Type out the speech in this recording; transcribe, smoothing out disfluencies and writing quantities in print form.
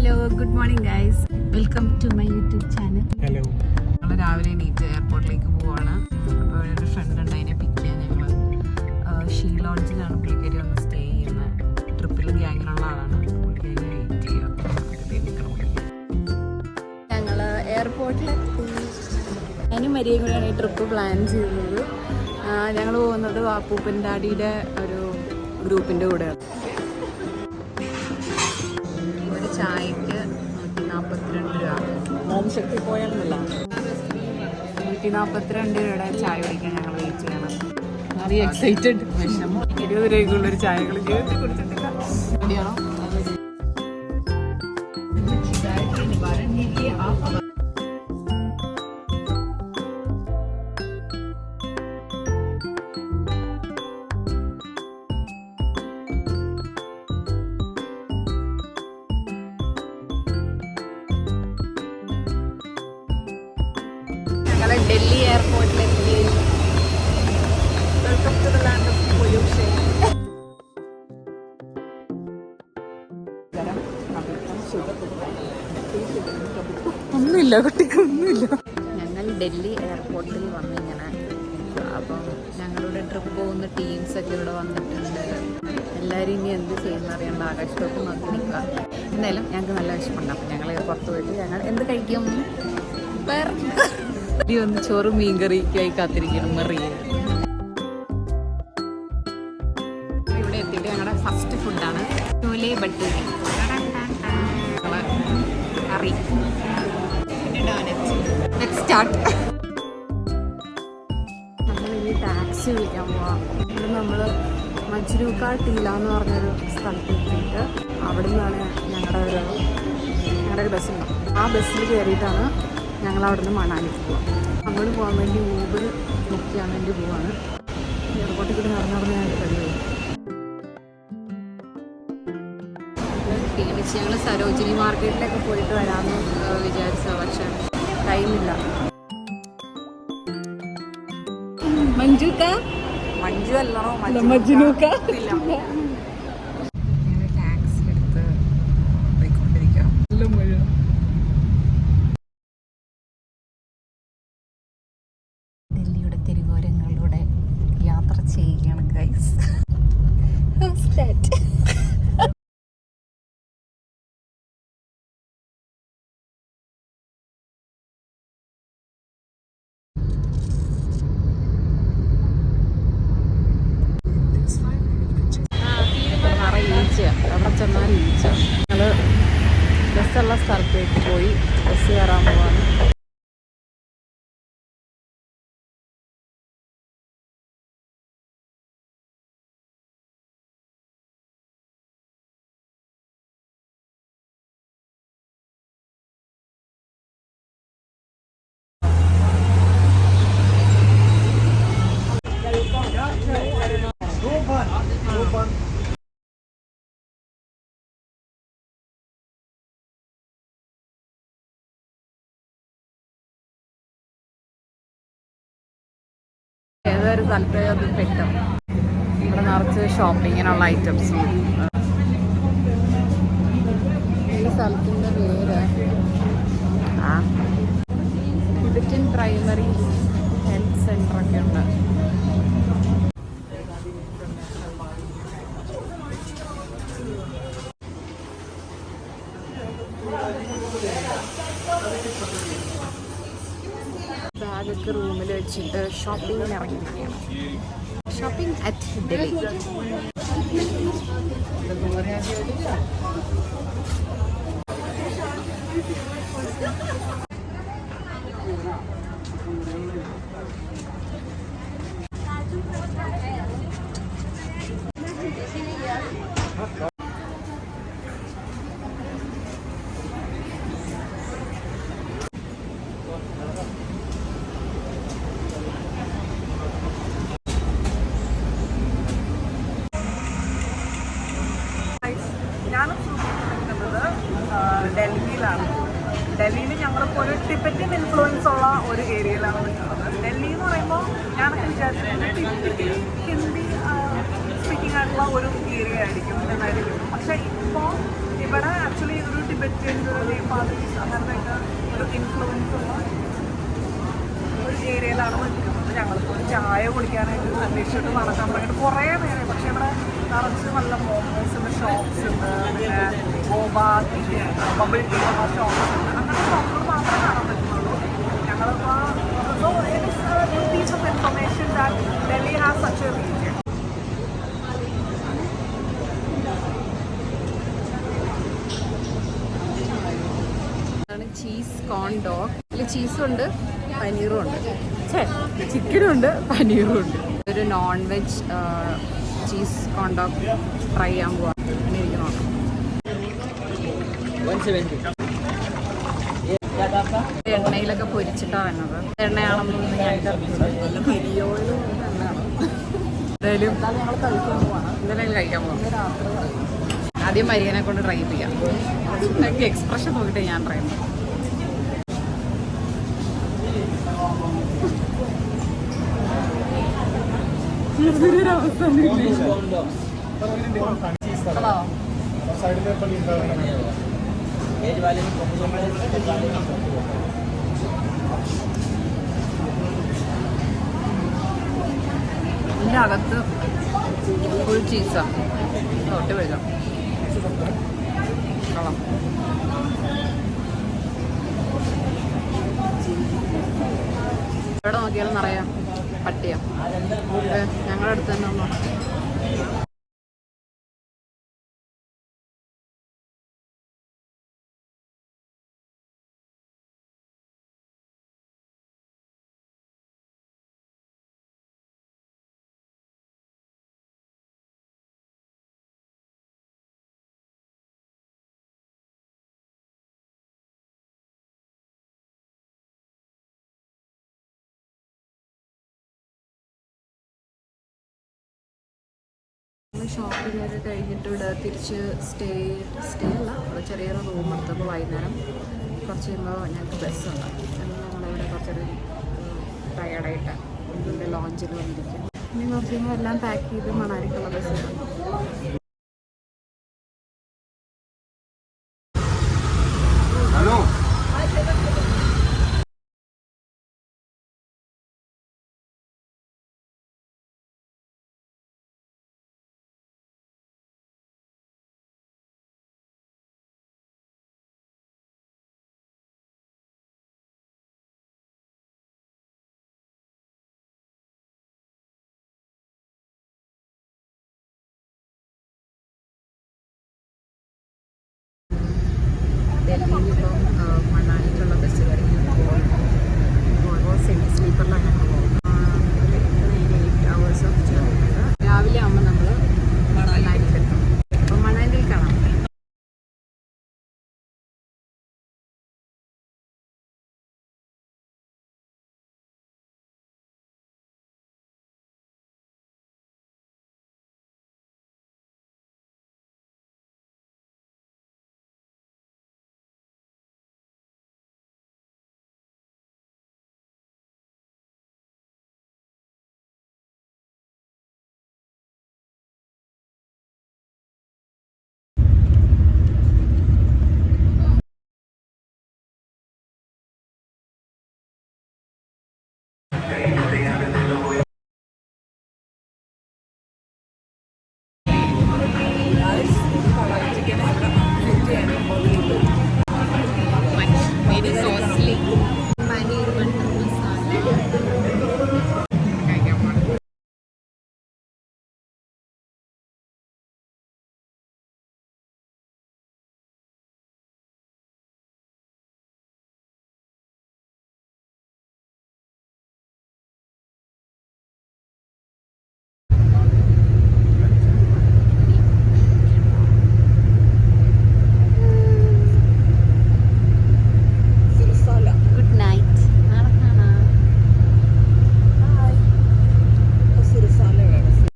Hello good morning guys, welcome to my YouTube channel. Hello, ഞങ്ങൾ രാവിലെ എണീറ്റ് എയർപോർട്ടിലേക്ക് പോവാണ്. അപ്പോൾ ഒരു ഫ്രണ്ട് ഉണ്ട്, അതിനെ പിക്ക് ചെയ്യാൻ ഞങ്ങൾ ഷീ ലോഡ്ജിലാണ് പുള്ളിക്കാരി വന്ന് സ്റ്റേ ചെയ്യുന്നത്. ട്രിപ്പിൽ ഗ്യാങ്ങിലുള്ള ആളാണ്. പുള്ളിക്കാരി വെയിറ്റ് ചെയ്യുക. ഞങ്ങൾ എയർപോർട്ടിലെത്തി. ഞാനും മരിയയും കൂടെയാണ് ഈ ട്രിപ്പ് പ്ലാൻ ചെയ്തത്. ഞങ്ങൾ പോകുന്നത് വാപ്പൂപ്പൻ ഡാഡിയുടെ ഒരു ഗ്രൂപ്പിൻ്റെ കൂടെയാണ്. ഒരു ചായക്ക് 142 രൂപ. ഓംശക്തി പോയാലല്ല 142 രൂപയുടെ ചായ കുടിക്കാൻ ഞങ്ങൾ വെയിറ്റ് ചെയ്യണം. വളരെ എക്സൈറ്റഡ്. 20 രൂപയ്ക്കുള്ളൊരു ചായകൾ ജീവിതത്തിൽ കുടിച്ചിട്ടില്ല. റെഡിയാണോ? ഡൽഹി എയർപോർട്ടിലെത്തി. Welcome to the land of pollution. ഒന്നുമില്ല കുട്ടിക്ക്, ഒന്നുമില്ല. ഞങ്ങൾ ഡൽഹി എയർപോർട്ടിൽ വന്നിങ്ങനെ അപ്പം ഞങ്ങളുടെ ട്രിപ്പ് പോകുന്ന ടീംസൊക്കെ ഇവിടെ വന്നിട്ടുണ്ട്. എല്ലാവരും ഇനി എന്ത് ചെയ്യുന്ന അറിയേണ്ട ആകാശത്തോട്ട് നോക്കി നിൽക്കുക. എന്തായാലും ഞങ്ങൾക്ക് നല്ല വിഷമമുണ്ട്. അപ്പം ഞങ്ങൾ പുറത്ത് പോയിട്ട് ഞങ്ങൾ എന്ത് കഴിക്കും? ഒന്ന് ചോറും മീൻകറിക്കായി കാത്തിരിക്കണം. മെറിയ ഇവിടെ എത്തിയിട്ട് ഞങ്ങളുടെ ഫസ്റ്റ് ഫുഡാണ് ചോലെ ഭട്ടൂരി, കറി, സ്റ്റാർട്ട്. നമ്മൾ ഇനി ടാക്സി വിളിക്കാൻ പോവാം. ഇവിടെ നമ്മൾ മജ്രൂക്ക ടീല എന്ന് പറഞ്ഞൊരു സ്ഥലത്ത് എത്തിയിട്ട് അവിടെ നിന്നാണ് ഞങ്ങളുടെ ഒരു ബസ്സുണ്ട്. ആ ബസ്സിൽ കയറിയിട്ടാണ് ഞങ്ങൾ അവിടെ നിന്ന് മണാലിക്ക് പോവാം. അങ്ങോട്ട് പോകാൻ വേണ്ടി ഊബർ ബുക്ക് ചെയ്യാൻ വേണ്ടി പോവാണ്. എയർപോർട്ടിൽ കൂടി നടന്നു ഞങ്ങൾക്ക് കഴിയും. ക്ഷീണിച്ച് ഞങ്ങൾ സരോജിനി മാർക്കറ്റിലൊക്കെ പോയിട്ട് വരാമെന്ന് വിചാരിച്ചത്, പക്ഷെ ടൈമില്ല. മഞ്ജുക്ക, മഞ്ജു അല്ലറോ മജ്നൂക്ക. ടാക്സി എടുത്ത് പോയിക്കൊണ്ടിരിക്കാം. ഡൽഹിയുടെ തെരുവോരങ്ങളിലൂടെ യാത്ര ചെയ്യുകയാണ് ഗൈസ്. അവിടെ ചെന്നാൽ ഈച്ച. ഞങ്ങൾ ബസ്സുള്ള സ്ഥലത്തേക്ക് പോയി ബസ് കയറാൻ പോവാണ്. ഏതൊരു സ്ഥലത്ത് പെട്ടും ഇവിടെ നിറച്ച് ഷോപ്പിങ്ങിനുള്ള ഐറ്റംസും. ഈ സ്ഥലത്തിൻ്റെ പേര് ടിബറ്റൻ പ്രൈമറി ഹെൽത്ത് സെൻ്ററൊക്കെ ഉണ്ട്. ബാഗൊക്കെ റൂമിൽ വെച്ചിട്ട് ഷോപ്പിങ്ങിന് ഇറങ്ങിയിരിക്കുകയാണ്. Shopping at Delhi. ഞാനും നിൽക്കുന്നത് ഡൽഹിയിലാണ്. ഡൽഹിയിൽ ഞങ്ങളിപ്പോൾ ഒരു ടിബറ്റൻ ഇൻഫ്ലുവൻസ് ഉള്ള ഒരു ഏരിയയിലാണ് നിൽക്കുന്നത്. ഡൽഹി എന്ന് പറയുമ്പോൾ ഞാനൊക്കെ വിചാരിച്ചത് ഹിന്ദി സ്പീക്കിംഗ് ആയിട്ടുള്ള ഒരു ഏരിയ ആയിരിക്കും എന്നായിരിക്കും. പക്ഷേ ഇപ്പോൾ ഇവിടെ ആക്ച്വലി ഇതൊരു ടിബറ്റൻ ടിബറ്റൻസ് നേപ്പാളീസ് അങ്ങനത്തെ ഒരു ഇൻഫ്ലുവൻസ് ഉള്ള ഒരു ഏരിയയിലാണ് നിൽക്കുന്നത്. ഞങ്ങൾക്ക് ഒരു ചായ കുടിക്കാനായിട്ട് അന്വേഷിച്ചിട്ട് നടക്കാൻ തുടങ്ങിയിട്ട് കുറേ നേരം. പക്ഷേ ഇവിടെ നിറച്ച് നല്ല മോമോസിൻ്റെ ഷോപ്സ് ഉണ്ട്, പിന്നെ ഗോബ ബബിൾ ടീ ഉള്ള ഷോപ്സ് ഉണ്ട്. അങ്ങനെ ഷോപ്പുകൾ മാത്രമേ കാണാൻ പറ്റുന്നുള്ളൂ. ഞങ്ങളിപ്പോൾ so it is a good piece of information that Delhi has such a region. Cheese corn dog. ഇതിൽ ചീസും ഉണ്ട്, പനീറും ഉണ്ട്, ചിക്കനും ഉണ്ട്, പനീറും ഉണ്ട്. ഒരു non veg cheese corn dog try ചെയ്യാൻ പോവാം. അങ്ങനെ എനിക്ക് നോക്കാം. എണ്ണയിലൊക്കെ പൊരിച്ചിട്ടാണ് വന്നത്. എണ്ണയാണെന്നൊന്നും ഞങ്ങൾക്ക് അറിയില്ല. കരിയോയിലും എണ്ണയാണ്. എന്തായാലും ഞങ്ങൾ കഴിക്കാൻ പോവാണ്. എന്തായാലും കഴിക്കാൻ പോവാം. ആദ്യം മരിയനെ കൊണ്ട് ട്രൈ ചെയ്യാം. എനിക്ക് എക്സ്പ്രഷൻ നോക്കിയിട്ട് ഞാൻ ട്രൈ ചെയ്യാം. ഇതിൻ്റെ അകത്ത് ഫുൾ ചീസാണ്. തൊട്ട് വരിക കളം. എവിടെ നോക്കിയാലും നിറയാം പട്ടിയ. ഞങ്ങളുടെ അടുത്ത് തന്നെ ഒന്നും. ഷോപ്പിംഗ് കഴിഞ്ഞിട്ട് ഇവിടെ തിരിച്ച് സ്റ്റേ അല്ല, ഇവിടെ ചെറിയൊരു റൂം എടുത്തപ്പോൾ വൈകുന്നേരം കുറച്ച് കഴിയുമ്പോൾ ഞങ്ങൾക്ക് ബസ്സുണ്ട്. ഞങ്ങളിവിടെ കുറച്ചൊരു ടയർഡായിട്ട് ഇതിൻ്റെ ലോഞ്ചിൽ വന്നിരിക്കും. ഇനി കുറച്ച് കഴിയുമ്പോൾ എല്ലാം പാക്ക് ചെയ്ത് മണാലിക്കുള്ള ബസ്സുണ്ട്. ഡൽഹിയിൽ ഇപ്പം മണാലിക്കുള്ള ബസ്